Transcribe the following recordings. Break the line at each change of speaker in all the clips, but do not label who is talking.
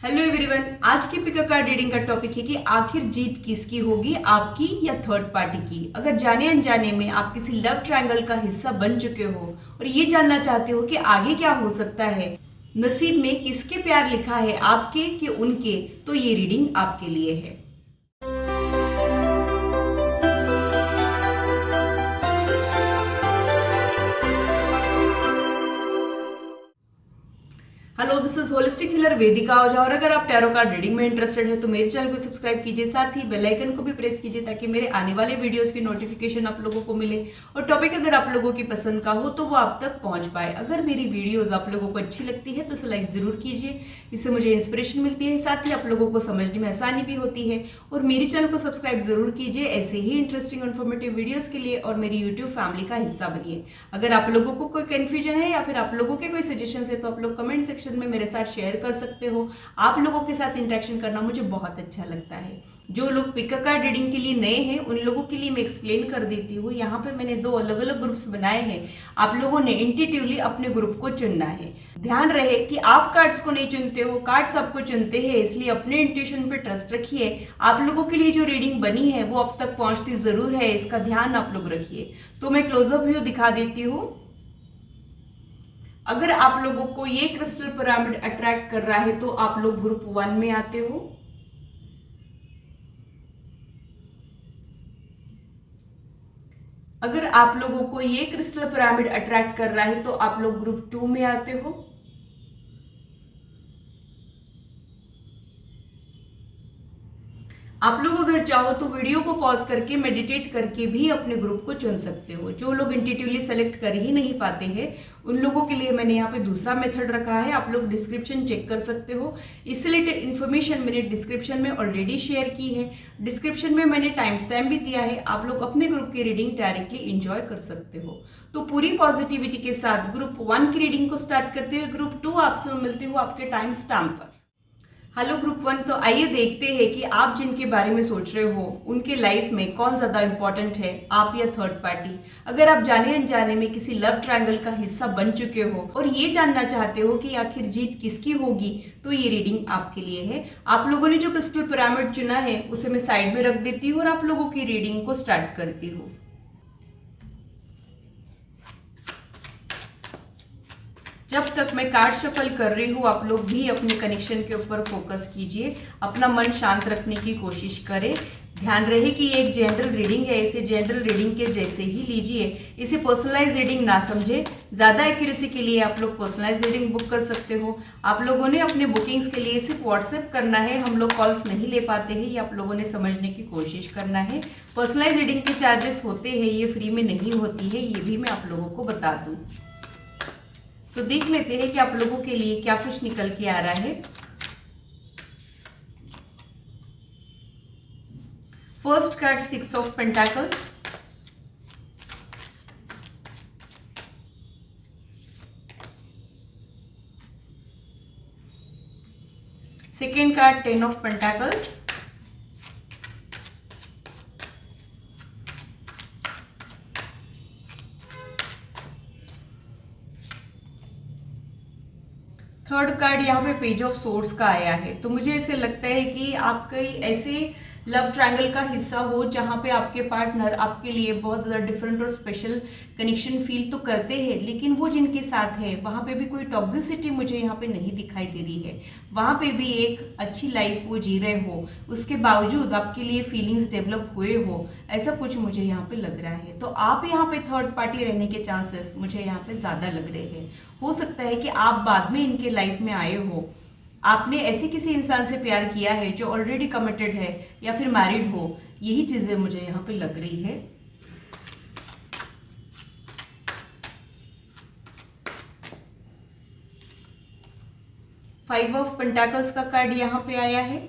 Hello everyone, आज की pick a card reading का टॉपिक है कि आखिर जीत किसकी होगी, आपकी या थर्ड पार्टी की। अगर जाने अनजाने में आप किसी लव ट्रायंगल का हिस्सा बन चुके हो और ये जानना चाहते हो कि आगे क्या हो सकता है, नसीब में किसके प्यार लिखा है, आपके कि उनके, तो ये रीडिंग आपके लिए है। Hello, this is holistic healer Vedika Ojha. और अगर आप टैरो कार्ड रीडिंग में इंटरेस्टेड है तो मेरे चैनल को सब्सक्राइब कीजिए, साथ ही बेल आइकन को भी प्रेस कीजिए ताकि मेरे आने वाले वीडियोस की नोटिफिकेशन आप लोगों को मिले और टॉपिक अगर आप लोगों की पसंद का हो तो वो आप तक पहुंच पाए। अगर मेरी वीडियोस आप लोगों को अच्छी लगती है तो इसे लाइक जरूर कीजिए, इससे मुझे इंस्पिरेशन मिलती है, साथ ही आप लोगों को समझने में आसानी भी होती है। और मेरे चैनल को सब्सक्राइब जरूर कीजिए ऐसे ही इंटरेस्टिंग इन्फॉर्मेटिव वीडियोज के लिए, और मेरी यूट्यूब फैमिली का हिस्सा बनिए। अगर आप लोगों को कोई कंफ्यूजन है या फिर आप लोगों के कोई सजेशन है तो आप लोग कमेंट सेक्शन में मेरे साथ शेयर कर सकते हो। आप लोगों के साथ इंटरेक्शन करना मुझे बहुत अच्छा लगता है। जो लोग पिक अ कार्ड रीडिंग के लिए नए हैं उन लोगों के लिए मैं एक्सप्लेन कर देती हूँ। यहाँ पे मैंने 2 अलग अलग ग्रुप्स बनाए हैं। आप लोगों ने इंट्यूटिवली अपने ग्रुप को चुनना है। ध्यान रहे कि आप कार्ड्स को नहीं चुनते हो, कार्ड्स आपको चुनते हैं, इसलिए अपने इंट्यूशन पे ट्रस्ट रखिए। आप लोगों के लिए जो रीडिंग बनी है वो अब तक पहुंचती जरूर है, इसका ध्यान आप लोग रखिए। तो मैं क्लोजअप व्यू दिखा देती हूँ। अगर आप लोगों को ये क्रिस्टल पिरामिड अट्रैक्ट कर रहा है तो आप लोग ग्रुप 1 में आते हो। अगर आप लोगों को ये क्रिस्टल पिरामिड अट्रैक्ट कर रहा है तो आप लोग ग्रुप 2 में आते हो। आप लोग अगर चाहो तो वीडियो को पॉज करके मेडिटेट करके भी अपने ग्रुप को चुन सकते हो। जो लोग इंट्यूटिवली सेलेक्ट कर ही नहीं पाते हैं उन लोगों के लिए मैंने यहाँ पे दूसरा मेथड रखा है। आप लोग डिस्क्रिप्शन चेक कर सकते हो। इससे रिलेटेड इन्फॉर्मेशन मैंने डिस्क्रिप्शन में ऑलरेडी शेयर की है। डिस्क्रिप्शन में मैंने टाइम स्टैम्प भी दिया है। आप लोग अपने ग्रुप की रीडिंग डायरेक्टली इंजॉय कर सकते हो। तो पूरी पॉजिटिविटी के साथ ग्रुप 1 की रीडिंग को स्टार्ट करते हुए ग्रुप 2 आपसे मिलती हूँ आपके टाइम स्टैम्प पर। हेलो ग्रुप 1, तो आइए देखते हैं कि आप जिनके बारे में सोच रहे हो उनके लाइफ में कौन ज़्यादा इंपॉर्टेंट है, आप या थर्ड पार्टी। अगर आप जाने अनजाने में किसी लव ट्रायंगल का हिस्सा बन चुके हो और ये जानना चाहते हो कि आखिर जीत किसकी होगी, तो ये रीडिंग आपके लिए है। आप लोगों ने जो क्रिस्टल पिरामिड चुना है उसे मैं साइड में रख देती हूँ और आप लोगों की रीडिंग को स्टार्ट करती हूँ। जब तक मैं कार्ड शफल कर रही हूँ आप लोग भी अपने कनेक्शन के ऊपर फोकस कीजिए, अपना मन शांत रखने की कोशिश करें। ध्यान रहे कि ये एक जनरल रीडिंग है, इसे जनरल रीडिंग के जैसे ही लीजिए, इसे पर्सनलाइज रीडिंग ना समझे। ज़्यादा एक्यूरेसी के लिए आप लोग पर्सनलाइज रीडिंग बुक कर सकते हो। आप लोगों ने अपने बुकिंग्स के लिए सिर्फ व्हाट्सएप करना है, हम लोग कॉल्स नहीं ले पाते हैं, ये आप लोगों ने समझने की कोशिश करना है। पर्सनलाइज रीडिंग के चार्जेस होते हैं, ये फ्री में नहीं होती है, ये भी मैं आप लोगों को बता दूँ। तो देख लेते हैं कि आप लोगों के लिए क्या कुछ निकल के आ रहा है। First card 6 of pentacles, second card 10 of pentacles, third card यहाँ पे पेज ऑफ सोर्ड्स का आया है। तो मुझे ऐसे लगता है कि आप कई ऐसे लव ट्रायंगल का हिस्सा हो जहाँ पे आपके पार्टनर आपके लिए बहुत ज़्यादा डिफरेंट और स्पेशल कनेक्शन फील तो करते हैं, लेकिन वो जिनके साथ है वहाँ पे भी कोई टॉक्सिसिटी मुझे यहाँ पे नहीं दिखाई दे रही है। वहाँ पे भी एक अच्छी लाइफ वो जी रहे हो, उसके बावजूद आपके लिए फीलिंग्स डेवलप हुए हो, ऐसा कुछ मुझे यहाँ पे लग रहा है। तो आप यहाँ पे थर्ड पार्टी रहने के चांसेस मुझे यहाँ पे ज़्यादा लग रहे हैं। हो सकता है कि आप बाद में इनके लाइफ में आए हो, आपने ऐसे किसी इंसान से प्यार किया है जो ऑलरेडी कमिटेड है या फिर मैरिड हो, यही चीजें मुझे यहाँ पे लग रही है। फाइव ऑफ पेंटाकल्स का कार्ड यहाँ पे आया है,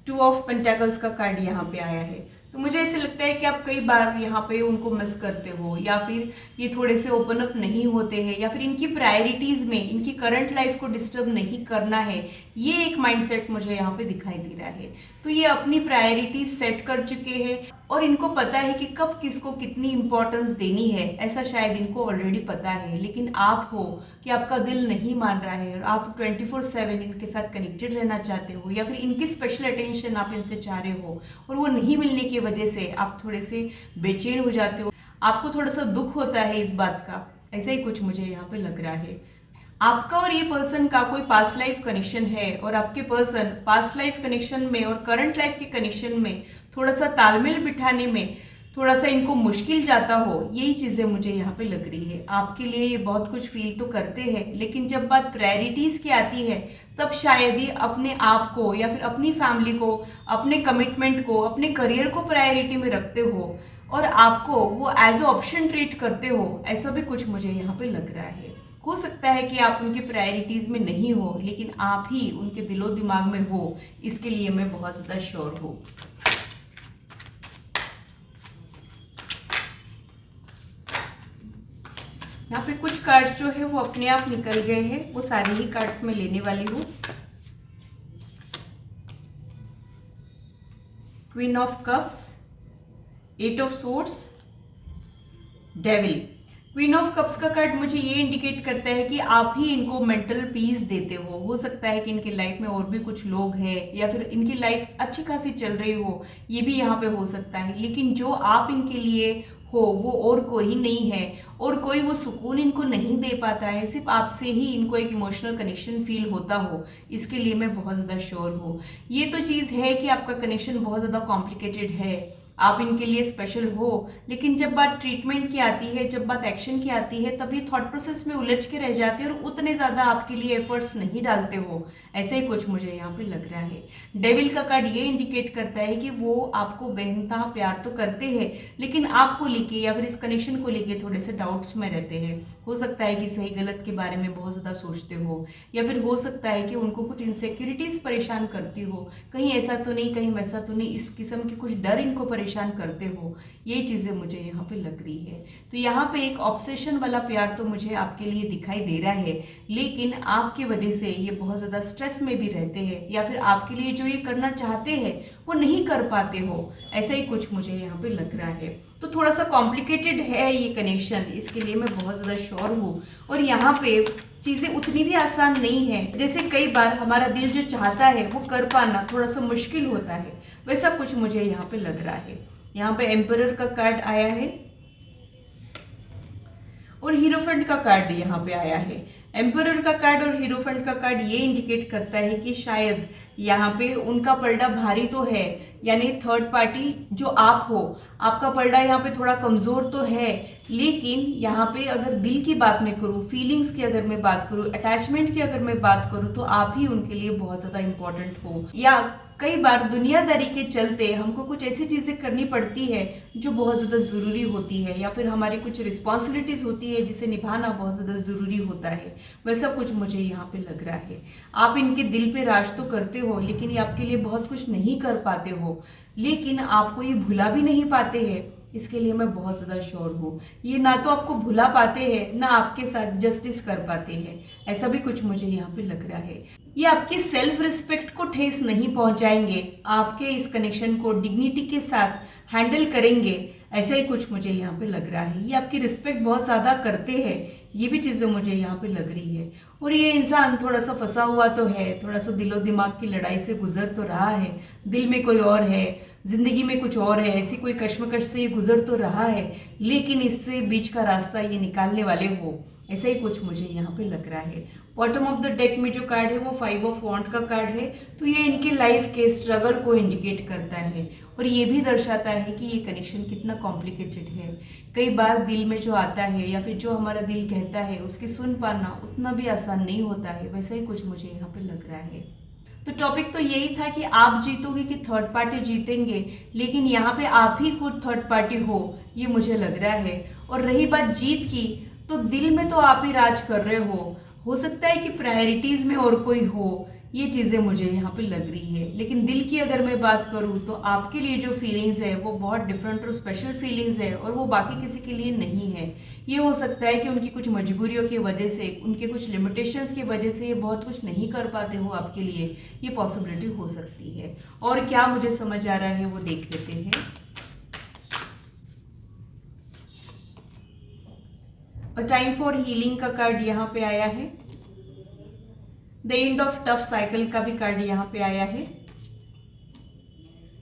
2 ऑफ पेंटाकल्स का कार्ड यहाँ पे आया है। तो मुझे ऐसे लगता है कि आप कई बार यहाँ पे उनको मिस करते हो, या फिर ये थोड़े से ओपन अप नहीं होते हैं, या फिर इनकी प्रायोरिटीज में इनकी करंट लाइफ को डिस्टर्ब नहीं करना है, ये एक माइंडसेट मुझे यहाँ पे दिखाई दे रहा है। तो ये अपनी प्रायोरिटीज सेट कर चुके हैं, और इनको पता है कि कब किसको कितनी इंपॉर्टेंस देनी है, ऐसा शायद इनको ऑलरेडी पता है। लेकिन आप हो कि आपका दिल नहीं मान रहा है और आप 24/7 इनके साथ कनेक्टेड रहना चाहते हो, या फिर इनकी स्पेशल अटेंशन आप इनसे चाह रहे हो और वो नहीं मिलने की वजह से आप थोड़े से बेचैन हो जाते हो, आपको थोड़ा सा दुख होता है इस बात का। ऐसा ही कुछ मुझे यहाँ पे लग रहा है। आपका और ये पर्सन का कोई पास्ट लाइफ कनेक्शन है और आपके पर्सन पास्ट लाइफ कनेक्शन में और करंट लाइफ के कनेक्शन में थोड़ा सा तालमेल बिठाने में थोड़ा सा इनको मुश्किल जाता हो, यही चीज़ें मुझे यहाँ पे लग रही है। आपके लिए ये बहुत कुछ फील तो करते हैं, लेकिन जब बात प्रायोरिटीज़ की आती है तब शायद ही अपने आप को या फिर अपनी फैमिली को, अपने कमिटमेंट को, अपने करियर को प्रायोरिटी में रखते हो और आपको वो एज अ ऑप्शन ट्रीट करते हो, ऐसा भी कुछ मुझे यहाँ पे लग रहा है। हो सकता है कि आप उनकी प्रायोरिटीज़ में नहीं हो, लेकिन आप ही उनके दिलो दिमाग में हो, इसके लिए मैं बहुत ज़्यादा श्योर हूँ। यहाँ पे कुछ कार्ड जो है वो अपने आप निकल गए हैं, वो सारे ही कार्ड्स मैं लेने वाली हूँ। Queen of cups, 8 of swords, devil. Queen of cups का कार्ड मुझे ये इंडिकेट करता है कि आप ही इनको मेंटल पीस देते हो सकता है कि इनकी लाइफ में और भी कुछ लोग हैं या फिर इनकी लाइफ अच्छी खासी चल रही हो, ये भी यहाँ पे हो सकता है, लेकिन जो आप इनके लिए हो वो और कोई नहीं है और कोई वो सुकून इनको नहीं दे पाता है, सिर्फ आपसे ही इनको एक इमोशनल कनेक्शन फील होता हो, इसके लिए मैं बहुत ज़्यादा श्योर हूँ। ये तो चीज़ है कि आपका कनेक्शन बहुत ज़्यादा कॉम्प्लिकेटेड है, आप इनके लिए स्पेशल हो, लेकिन जब बात ट्रीटमेंट की आती है, जब बात एक्शन की आती है, तब ये थॉट प्रोसेस में उलझ के रह जाते हैं और उतने ज़्यादा आपके लिए एफर्ट्स नहीं डालते हो, ऐसे ही कुछ मुझे यहाँ पे लग रहा है। डेविल का कार्ड ये इंडिकेट करता है कि वो आपको बेइंतहा प्यार तो करते हैं, लेकिन आपको लेके या फिर इस कनेक्शन को लेके थोड़े से डाउट्स में रहते हैं। हो सकता है कि सही गलत के बारे में बहुत ज़्यादा सोचते हो, या फिर हो सकता है कि उनको कुछ इनसिक्योरिटीज़ परेशान करती हो, कहीं ऐसा तो नहीं, कहीं वैसा तो नहीं, इस किस्म के कुछ डर इनको परेशान करते हो, ये चीज़ें मुझे यहाँ पे लग रही है। तो यहाँ पे एक ऑब्सेशन वाला प्यार तो मुझे आपके लिए दिखाई दे रहा है, लेकिन आपकी वजह से ये बहुत ज़्यादा स्ट्रेस में भी रहते हैं, या फिर आपके लिए जो ये करना चाहते हैं वो नहीं कर पाते हो, ऐसा ही कुछ मुझे यहाँ पे लग रहा है। तो थोड़ा सा कॉम्प्लिकेटेड है ये कनेक्शन, इसके लिए मैं बहुत ज़्यादा श्योर हूँ। और यहाँ पे चीज़ें उतनी भी आसान नहीं है, जैसे कई बार हमारा दिल जो चाहता है वो कर पाना थोड़ा सा मुश्किल होता है, वैसा कुछ मुझे यहाँ पे लग रहा है। यहाँ पे एम्परर का कार्ड आया है और हीरोफेंट का कार्ड यहाँ पे आया है। एम्परर का कार्ड और हीरोफेंट का कार्ड ये इंडिकेट करता है कि शायद यहाँ पे उनका पलड़ा भारी तो है, यानी थर्ड पार्टी जो आप हो, आपका पलड़ा यहाँ पे थोड़ा कमज़ोर तो है, लेकिन यहाँ पे अगर दिल की बात मैं करूँ, फीलिंग्स की अगर मैं बात करूँ, अटैचमेंट की अगर मैं बात करूँ, तो आप ही उनके लिए बहुत ज़्यादा इंपॉर्टेंट हो। या कई बार दुनियादारी के चलते हमको कुछ ऐसी चीज़ें करनी पड़ती है जो बहुत ज़्यादा ज़रूरी होती है, या फिर हमारी कुछ रिस्पॉन्सिबिलिटीज़ होती है जिसे निभाना बहुत ज़्यादा ज़रूरी होता है, वैसा कुछ मुझे यहाँ पे लग रहा है। आप इनके दिल पे राज तो करते हो, लेकिन ये आपके लिए बहुत कुछ नहीं कर पाते हो, लेकिन आपको ये भुला भी नहीं पाते हैं, इसके लिए मैं बहुत ज़्यादा श्योर हूँ। ये ना तो आपको भुला पाते हैं, ना आपके साथ जस्टिस कर पाते हैं, ऐसा भी कुछ मुझे यहाँ पे लग रहा है। ये आपकी सेल्फ रिस्पेक्ट को ठेस नहीं पहुँचाएंगे, आपके इस कनेक्शन को डिग्निटी के साथ हैंडल करेंगे, ऐसा ही कुछ मुझे यहाँ पे लग रहा है। ये आपकी रिस्पेक्ट बहुत ज़्यादा करते हैं, ये भी चीज़ें मुझे यहाँ पे लग रही है। और ये इंसान थोड़ा सा फंसा हुआ तो है, थोड़ा सा दिलो दिमाग की लड़ाई से गुजर तो रहा है, दिल में कोई और है, जिंदगी में कुछ और है, ऐसी कोई कश्मकश से ये गुजर तो रहा है, लेकिन इससे बीच का रास्ता ये निकालने वाले हो, ऐसा ही कुछ मुझे यहाँ पे लग रहा है। बॉटम ऑफ द डेक में जो कार्ड है वो 5 ऑफ वॉन्ड का कार्ड है, तो ये इनके लाइफ के स्ट्रगल को इंडिकेट करता है और ये भी दर्शाता है कि ये कनेक्शन कितना कॉम्प्लिकेटेड है। कई बार दिल में जो आता है या फिर जो हमारा दिल कहता है उसकी सुन पाना उतना भी आसान नहीं होता है, वैसा ही कुछ मुझे यहाँ पे लग रहा है। तो टॉपिक तो यही था कि आप जीतोगे कि थर्ड पार्टी जीतेंगे, लेकिन यहाँ पे आप ही खुद थर्ड पार्टी हो, ये मुझे लग रहा है। और रही बात जीत की, तो दिल में तो आप ही राज कर रहे हो सकता है कि प्रायोरिटीज़ में और कोई हो, ये चीज़ें मुझे यहाँ पे लग रही है। लेकिन दिल की अगर मैं बात करूँ तो आपके लिए जो फीलिंग्स है वो बहुत डिफरेंट और स्पेशल फीलिंग्स है और वो बाकी किसी के लिए नहीं है। ये हो सकता है कि उनकी कुछ मजबूरियों की वजह से, उनके कुछ लिमिटेशंस की वजह से ये बहुत कुछ नहीं कर पाते हो आपके लिए, ये पॉसिबिलिटी हो सकती है। और क्या मुझे समझ आ रहा है वो देख लेते हैं। और टाइम फॉर हीलिंग का कार्ड यहाँ पे आया है। The end of tough cycle का भी कार्ड यहाँ पे आया है।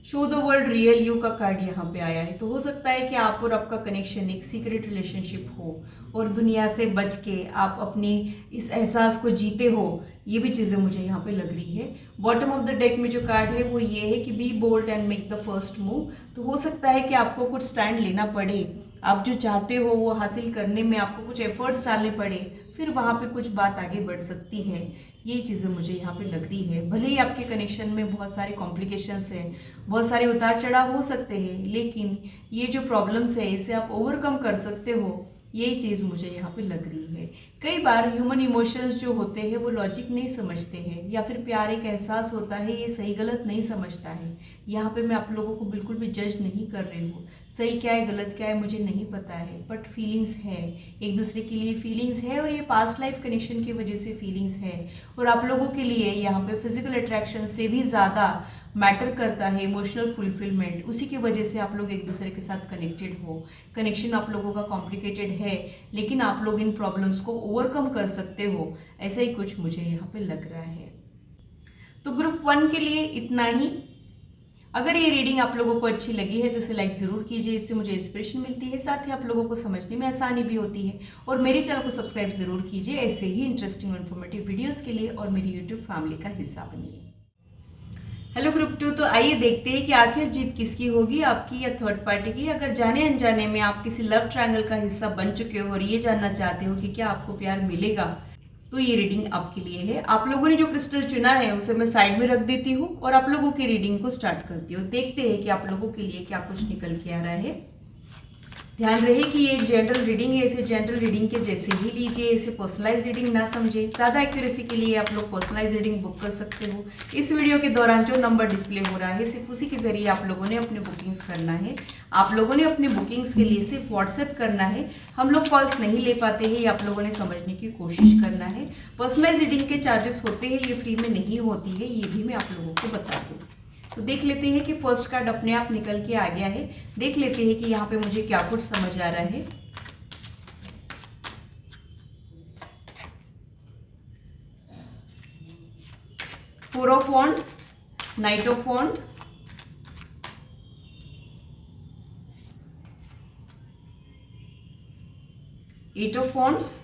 Show the world real you का कार्ड यहाँ पे आया है। तो हो सकता है कि आप और आपका कनेक्शन एक सीक्रेट रिलेशनशिप हो और दुनिया से बच के आप अपने इस एहसास को जीते हो, ये भी चीज़ें मुझे यहाँ पे लग रही है। बॉटम ऑफ द डेक में जो कार्ड है वो ये है कि be bold and make the first move. तो हो सकता है कि आपको कुछ स्टैंड लेना पड़े, आप जो चाहते हो वो हासिल करने में आपको कुछ एफर्ट्स डालने पड़े, फिर वहाँ पे कुछ बात आगे बढ़ सकती है। ये चीज़ें मुझे यहाँ पे लग रही है। भले ही आपके कनेक्शन में बहुत सारे कॉम्प्लिकेशंस हैं, बहुत सारे उतार चढ़ाव हो सकते हैं, लेकिन ये जो प्रॉब्लम्स है इसे आप ओवरकम कर सकते हो, यही चीज़ मुझे यहाँ पे लग रही है। कई बार ह्यूमन इमोशंस जो होते हैं वो लॉजिक नहीं समझते हैं, या फिर प्यार एक एहसास होता है, ये सही गलत नहीं समझता है। यहाँ पे मैं आप लोगों को बिल्कुल भी जज नहीं कर रही हूँ, सही क्या है गलत क्या है मुझे नहीं पता है, बट फीलिंग्स है, एक दूसरे के लिए फीलिंग्स है, और ये पास्ट लाइफ कनेक्शन की वजह से फीलिंग्स है। और आप लोगों के लिए यहाँ पे फिजिकल अट्रैक्शन से भी ज़्यादा मैटर करता है इमोशनल फुलफिलमेंट। उसी की वजह से आप लोग एक दूसरे के साथ कनेक्टेड हो। कनेक्शन आप लोगों का कॉम्प्लिकेटेड है, लेकिन आप लोग इन प्रॉब्लम्स को ओवरकम कर सकते हो, ऐसा ही कुछ मुझे यहाँ पे लग रहा है। तो ग्रुप 1 के लिए इतना ही। अगर ये रीडिंग आप लोगों को अच्छी लगी है तो इसे लाइक ज़रूर कीजिए, इससे मुझे इंस्पिरेशन मिलती है, साथ ही आप लोगों को समझने में आसानी भी होती है। और मेरे चैनल को सब्सक्राइब ज़रूर कीजिए ऐसे ही इंटरेस्टिंग और इन्फॉर्मेटिव वीडियोज़ के लिए, और मेरी यूट्यूब फैमिली का हिस्सा बनिए। हेलो ग्रुप 2, तो आइए देखते हैं कि आखिर जीत किसकी होगी, आपकी या थर्ड पार्टी की। अगर जाने अनजाने में आप किसी लव ट्रायंगल का हिस्सा बन चुके हो और ये जानना चाहते हो कि क्या आपको प्यार मिलेगा, तो ये रीडिंग आपके लिए है। आप लोगों ने जो क्रिस्टल चुना है उसे मैं साइड में रख देती हूँ और आप लोगों की रीडिंग को स्टार्ट करती हूँ। देखते हैं कि आप लोगों के लिए क्या कुछ निकल के आ रहा है। ध्यान रहे कि ये एक जनरल रीडिंग है, इसे जनरल रीडिंग के जैसे ही लीजिए, इसे पर्सनलाइज रीडिंग ना समझे। ज़्यादा एक्यूरेसी के लिए आप लोग पर्सनलाइज रीडिंग बुक कर सकते हो। इस वीडियो के दौरान जो नंबर डिस्प्ले हो रहा है सिर्फ उसी के जरिए आप लोगों ने अपने बुकिंग्स करना है। आप लोगों ने अपने बुकिंग्स के लिए सिर्फ व्हाट्सएप करना है। हम लोग कॉल्स नहीं ले पाते हैं, ये आप लोगों ने समझने की कोशिश करना है। पर्सनलाइज रीडिंग के चार्जेस होते हैं, ये फ्री में नहीं होती है, ये भी मैं आप लोगों को बता दूँ। तो देख लेते हैं कि फर्स्ट कार्ड अपने आप निकल के आ गया है। देख लेते हैं कि यहाँ पे मुझे क्या कुछ समझ आ रहा है। Four of wand, knight of wand, eight of wands,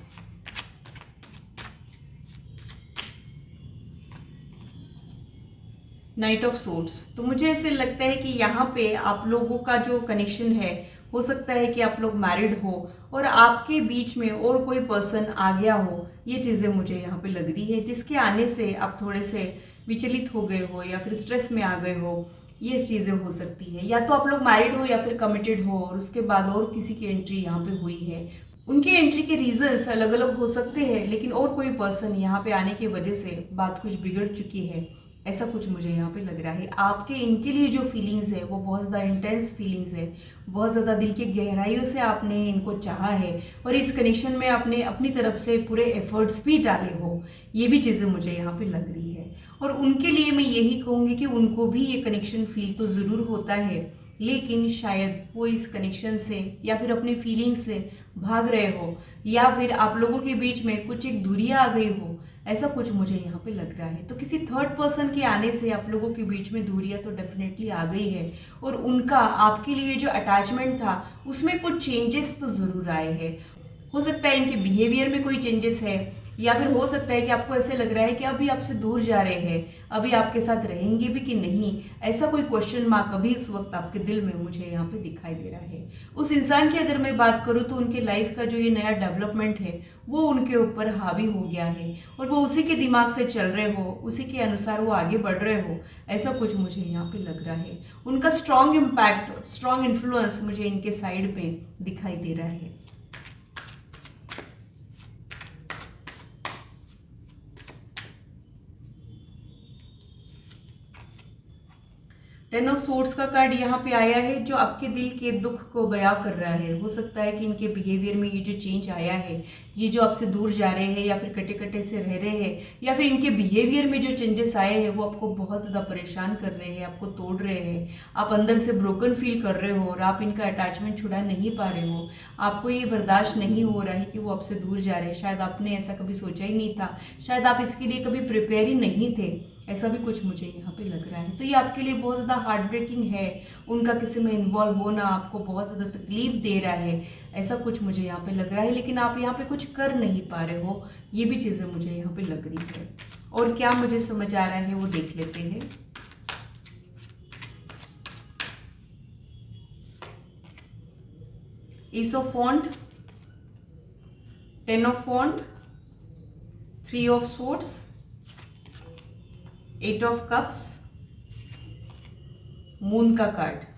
knight of swords. तो मुझे ऐसे लगता है कि यहाँ पे आप लोगों का जो कनेक्शन है, हो सकता है कि आप लोग मैरिड हो और आपके बीच में और कोई पर्सन आ गया हो। ये चीज़ें मुझे यहाँ पे लग रही है, जिसके आने से आप थोड़े से विचलित हो गए हो या फिर स्ट्रेस में आ गए हो। ये चीज़ें हो सकती है, या तो आप लोग मैरिड हो या फिर कमिटेड हो और उसके बाद और किसी की एंट्री यहाँ पे हुई है। उनकी एंट्री के रीजंस अलग अलग हो सकते हैं, लेकिन और कोई पर्सन यहाँ पे आने की वजह से बात कुछ बिगड़ चुकी है, ऐसा कुछ मुझे यहाँ पे लग रहा है। आपके इनके लिए जो फीलिंग्स है वो बहुत ज़्यादा इंटेंस फीलिंग्स है, बहुत ज़्यादा दिल की गहराइयों से आपने इनको चाहा है और इस कनेक्शन में आपने अपनी तरफ से पूरे एफर्ट्स भी डाले हो। ये भी चीज़ें मुझे यहाँ पे लग रही है। और उनके लिए मैं यही कहूँगी कि उनको भी ये कनेक्शन फील तो ज़रूर होता है, लेकिन शायद वो इस कनेक्शन से या फिर अपनी फीलिंग्स से भाग रहे हो, या फिर आप लोगों के बीच में कुछ एक दूरियां आ गई हो, ऐसा कुछ मुझे यहाँ पे लग रहा है। तो किसी थर्ड पर्सन के आने से आप लोगों के बीच में दूरियां तो डेफिनेटली आ गई है, और उनका आपके लिए जो अटैचमेंट था उसमें कुछ चेंजेस तो ज़रूर आए हैं। हो सकता है इनके बिहेवियर में कोई चेंजेस है, या फिर हो सकता है कि आपको ऐसे लग रहा है कि अभी आपसे दूर जा रहे हैं, अभी आपके साथ रहेंगे भी कि नहीं, ऐसा कोई क्वेश्चन मार्क अभी इस वक्त आपके दिल में मुझे यहाँ पे दिखाई दे रहा है। उस इंसान की अगर मैं बात करूँ तो उनके लाइफ का जो ये नया डेवलपमेंट है वो उनके ऊपर हावी हो गया है, और वो उसी के दिमाग से चल रहे हो, उसी के अनुसार वो आगे बढ़ रहे हो, ऐसा कुछ मुझे यहाँ पे लग रहा है। उनका स्ट्रॉन्ग इम्पैक्ट, स्ट्रॉन्ग इन्फ्लुएंस मुझे इनके साइड पे दिखाई दे रहा है। टेन ऑफ सोर्ड्स का कार्ड यहाँ पे आया है, जो आपके दिल के दुख को बयां कर रहा है। हो सकता है कि इनके बिहेवियर में ये जो चेंज आया है, ये जो आपसे दूर जा रहे हैं या फिर कटे कटे से रह रहे हैं, या फिर इनके बिहेवियर में जो चेंजेस आए हैं वो आपको बहुत ज़्यादा परेशान कर रहे हैं, आपको तोड़ रहे हैं, आप अंदर से ब्रोकन फील कर रहे हो और आप इनका अटैचमेंट छुड़ा नहीं पा रहे हो। आपको ये बर्दाश्त नहीं हो रहा है कि वो आपसे दूर जा रहे हैं। शायद आपने ऐसा कभी सोचा ही नहीं था, शायद आप इसके लिए कभी प्रिपेयर ही नहीं थे, ऐसा भी कुछ मुझे यहाँ पे लग रहा है। तो ये आपके लिए बहुत ज़्यादा हार्ट ब्रेकिंग है। उनका किसी में इन्वॉल्व होना आपको बहुत ज़्यादा तकलीफ दे रहा है, ऐसा कुछ मुझे यहाँ पे लग रहा है। लेकिन आप यहाँ पे कुछ कर नहीं पा रहे हो, ये भी चीज़ें मुझे यहाँ पे लग रही है। और क्या मुझे समझ आ रहा है वो देख लेते हैं। Ace of wand, 10 of wand, 3 of swords, 8 of cups, moon का card.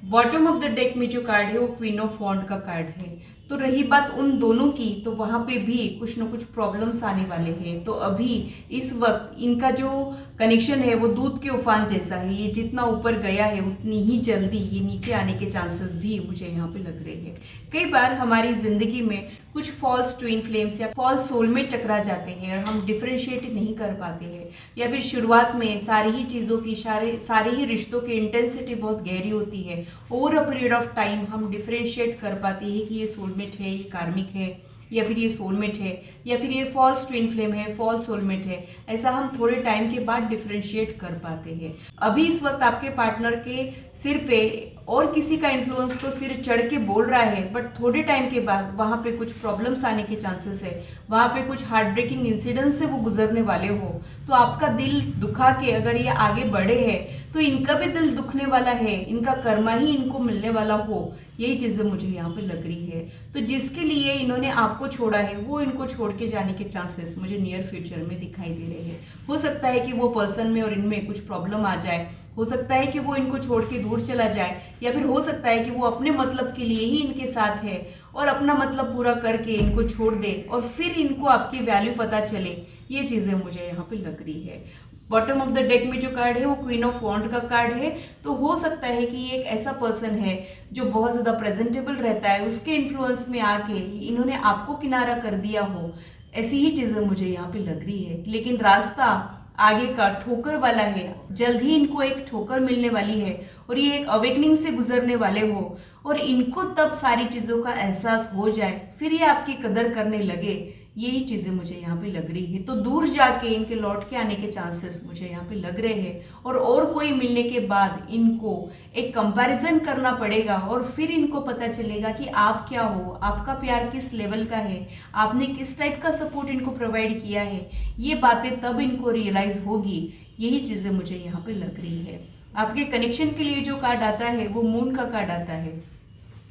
Bottom of the deck में जो कार्ड है वो क्वीन ऑफ वॉन्ड का कार्ड है। तो रही बात उन दोनों की, तो वहाँ पे भी कुछ ना कुछ प्रॉब्लम्स आने वाले हैं। तो अभी इस वक्त इनका जो कनेक्शन है वो दूध के उफान जैसा है। ये जितना ऊपर गया है उतनी ही जल्दी ये नीचे आने के चांसेस भी मुझे यहाँ पे लग रहे हैं। कई बार हमारी जिंदगी में कुछ फॉल्स ट्विन फ्लेम्स या फॉल्स सोलमेट टकरा जाते हैं और हम डिफ्रेंशिएट नहीं कर पाते हैं, या फिर शुरुआत में सारी ही चीज़ों की सारे ही रिश्तों की इंटेंसिटी बहुत गहरी होती है। Over a period of time हम डिफ्रेंशिएट कर पाते हैं कि ये सोलमेट है, ये कार्मिक है, या फिर ये सोलमेट है, या फिर ये फॉल्स ट्विन फ्लेम है, फॉल्स सोलमेट है। ऐसा हम थोड़े टाइम के बाद डिफ्रेंशिएट कर पाते हैं। अभी इस वक्त आपके पार्टनर के सिर पे और किसी का इन्फ्लुएंस तो सिर चढ़ के बोल रहा है, बट थोड़े टाइम के बाद वहाँ पे कुछ प्रॉब्लम्स आने के चांसेस है, वहाँ पे कुछ हार्ट ब्रेकिंग इंसिडेंट से वो गुजरने वाले हो। तो आपका दिल दुखा के अगर ये आगे बढ़े हैं तो इनका भी दिल दुखने वाला है, इनका कर्मा ही इनको मिलने वाला हो। यही चीज़ें मुझे यहाँ पे लग रही है। तो जिसके लिए इन्होंने आपको छोड़ा है वो इनको छोड़ के जाने के चांसेस मुझे नियर फ्यूचर में दिखाई दे रहे हैं। हो सकता है कि वो पर्सन में और इनमें कुछ प्रॉब्लम आ जाए, हो सकता है कि वो इनको छोड़ के दूर चला जाए, या फिर हो सकता है कि वो अपने मतलब के लिए ही इनके साथ है और अपना मतलब पूरा करके इनको छोड़ दे और फिर इनको आपकी वैल्यू पता चले। ये चीज़ें मुझे यहाँ पे लग रही है। बॉटम ऑफ द डेक में जो कार्ड है वो क्वीन ऑफ वॉन्ड का कार्ड है। तो हो सकता है कि ये एक ऐसा पर्सन है जो बहुत ज़्यादा प्रेजेंटेबल रहता है, उसके इन्फ्लुएंस में आके इन्होंने आपको किनारा कर दिया हो, ऐसी ही चीज़ें मुझे यहाँ पे लग रही है। लेकिन रास्ता आगे का ठोकर वाला है, जल्द ही इनको एक ठोकर मिलने वाली है और ये एक अवेकनिंग से गुजरने वाले हो और इनको तब सारी चीज़ों का एहसास हो जाए, फिर ये आपकी कदर करने लगे। यही चीज़ें मुझे यहाँ पे लग रही है। तो दूर जाके इनके लौट के आने के चांसेस मुझे यहाँ पे लग रहे हैं और कोई मिलने के बाद इनको एक कंपैरिजन करना पड़ेगा और फिर इनको पता चलेगा कि आप क्या हो, आपका प्यार किस लेवल का है, आपने किस टाइप का सपोर्ट इनको प्रोवाइड किया है। ये बातें तब इनको रियलाइज होगी। यही चीज़ें मुझे यहाँ पे लग रही है। आपके कनेक्शन के लिए जो कार्ड आता है वो मून का कार्ड आता है,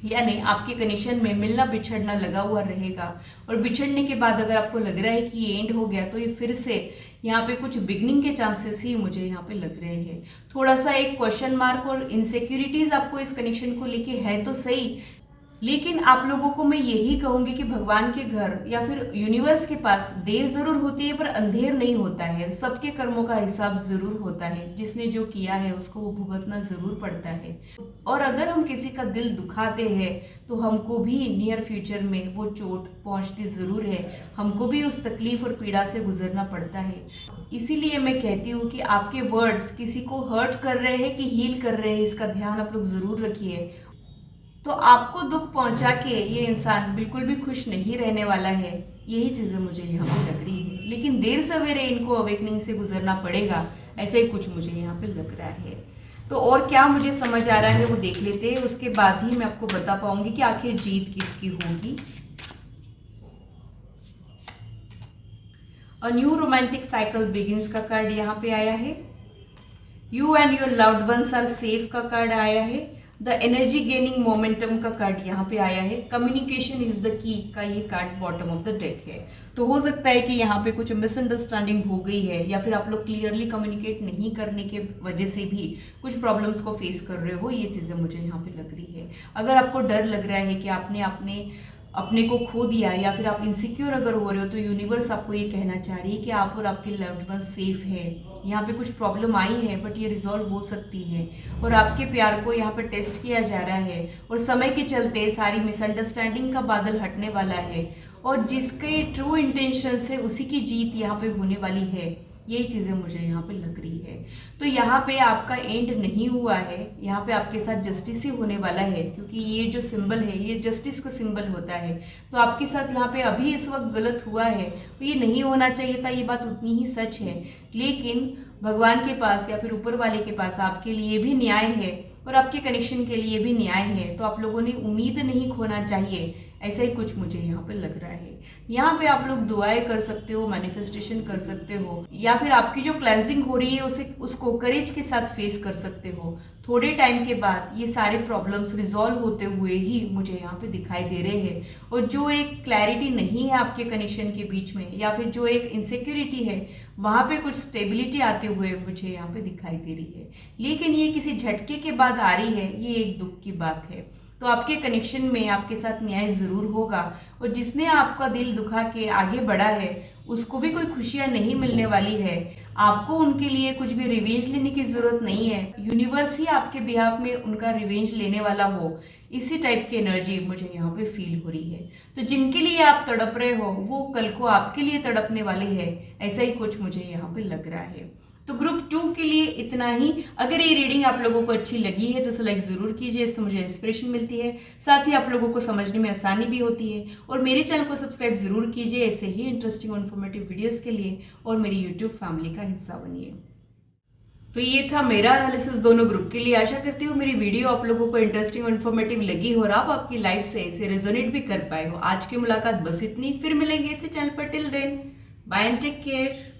यानी आपके कनेक्शन में मिलना बिछड़ना लगा हुआ रहेगा और बिछड़ने के बाद अगर आपको लग रहा है कि ये एंड हो गया तो ये फिर से यहाँ पे कुछ बिगनिंग के चांसेस ही मुझे यहाँ पे लग रहे हैं। थोड़ा सा एक क्वेश्चन मार्क और इनसिक्योरिटीज आपको इस कनेक्शन को लेके है तो सही, लेकिन आप लोगों को मैं यही कहूंगी कि भगवान के घर या फिर यूनिवर्स के पास देर जरूर होती है पर अंधेर नहीं होता है। सबके कर्मों का हिसाब जरूर होता है, जिसने जो किया है उसको वो भुगतना जरूर पड़ता है। और अगर हम किसी का दिल दुखाते हैं तो हमको भी नियर फ्यूचर में वो चोट पहुंचती जरूर है, हमको भी उस तकलीफ और पीड़ा से गुजरना पड़ता है। इसीलिए मैं कहती हूँ कि आपके वर्ड्स किसी को हर्ट कर रहे हैं कि हील कर रहे हैं, इसका ध्यान आप लोग जरूर रखिए। तो आपको दुख पहुंचा के ये इंसान बिल्कुल भी खुश नहीं रहने वाला है। यही चीज़ें मुझे यहाँ पे लग रही है, लेकिन देर सवेरे इनको अवेकनिंग से गुजरना पड़ेगा, ऐसे ही कुछ मुझे यहाँ पे लग रहा है। तो और क्या मुझे समझ आ रहा है वो देख लेते हैं, उसके बाद ही मैं आपको बता पाऊंगी कि आखिर जीत किसकी होगी। A new romantic cycle begins का कार्ड यहाँ पे आया है। You and your loved ones are safe का कार्ड आया है। द एनर्जी गेनिंग मोमेंटम का कार्ड यहाँ पे आया है। कम्युनिकेशन इज द की का ये card bottom of the deck है। तो हो सकता है कि यहाँ पे कुछ मिसअंडरस्टैंडिंग हो गई है या फिर आप लोग क्लियरली कम्युनिकेट नहीं करने के वजह से भी कुछ प्रॉब्लम्स को फेस कर रहे हो। ये चीज़ें मुझे यहाँ पे लग रही है। अगर आपको डर लग रहा है कि आपने अपने अपने को खो दिया है या फिर आप इनसिक्योर अगर हो रहे हो, तो यूनिवर्स आपको ये कहना चाह रही है कि आप और आपके लव्ड वन सेफ है। यहाँ पे कुछ प्रॉब्लम आई है बट ये रिजॉल्व हो सकती है, और आपके प्यार को यहाँ पे टेस्ट किया जा रहा है, और समय के चलते सारी मिसअंडरस्टैंडिंग का बादल हटने वाला है, और जिसके ट्रू इंटेंशंस है उसी की जीत यहाँ पे होने वाली है। यही चीज़ें मुझे यहाँ पे लग रही है। तो यहाँ पे आपका एंड नहीं हुआ है, यहाँ पे आपके साथ जस्टिस ही होने वाला है, क्योंकि ये जो सिंबल है ये जस्टिस का सिंबल होता है। तो आपके साथ यहाँ पे अभी इस वक्त गलत हुआ है, तो ये नहीं होना चाहिए था, ये बात उतनी ही सच है। लेकिन भगवान के पास या फिर ऊपर वाले के पास आपके लिए भी न्याय है, और आपके कनेक्शन के लिए भी न्याय है। तो आप लोगों ने उम्मीद नहीं खोना चाहिए, ऐसा ही कुछ मुझे यहाँ पे लग रहा है। यहाँ पे आप लोग दुआएं कर सकते हो, मैनिफेस्टेशन कर सकते हो, या फिर आपकी जो क्लेंजिंग हो रही है उसको करेज के साथ फेस कर सकते हो। थोड़े टाइम के बाद ये सारे प्रॉब्लम्स रिजॉल्व होते हुए ही मुझे यहाँ पे दिखाई दे रहे हैं, और जो एक क्लैरिटी नहीं है आपके कनेक्शन के बीच में, या फिर जो एक इनसिक्योरिटी है, वहाँ पे कुछ स्टेबिलिटी आते हुए मुझे यहाँ पे दिखाई दे रही है। लेकिन ये किसी झटके के बाद आ रही है, ये एक दुख की बात है। तो आपके कनेक्शन में आपके साथ न्याय ज़रूर होगा, और जिसने आपका दिल दुखा के आगे बढ़ा है उसको भी कोई खुशियाँ नहीं मिलने वाली है। आपको उनके लिए कुछ भी रिवेंज लेने की ज़रूरत नहीं है, यूनिवर्स ही आपके बिहाफ में उनका रिवेंज लेने वाला हो, इसी टाइप की एनर्जी मुझे यहाँ पे फील हो रही है। तो जिनके लिए आप तड़प रहे हो वो कल को आपके लिए तड़पने वाले हैं, ऐसा ही कुछ मुझे यहाँ पे लग रहा है। तो ग्रुप 2 के लिए इतना ही। अगर ये रीडिंग आप लोगों को अच्छी लगी है तो इसे लाइक ज़रूर कीजिए, इससे मुझे इंस्पिरेशन मिलती है, साथ ही आप लोगों को समझने में आसानी भी होती है। और मेरे चैनल को सब्सक्राइब ज़रूर कीजिए ऐसे ही इंटरेस्टिंग और इन्फॉर्मेटिव वीडियोज़ के लिए, और मेरी यूट्यूब फैमिली का हिस्सा बनिए। तो ये था मेरा एनालिसिस दोनों ग्रुप के लिए। आशा करती हूँ मेरी वीडियो आप लोगों को इंटरेस्टिंग और इन्फॉर्मेटिव लगी हो, और आप आपकी लाइफ से इसे रेजोनेट भी कर पाए हो। आज की मुलाकात बस इतनी, फिर मिलेंगे इसी चैनल पर। Till then bye and take care.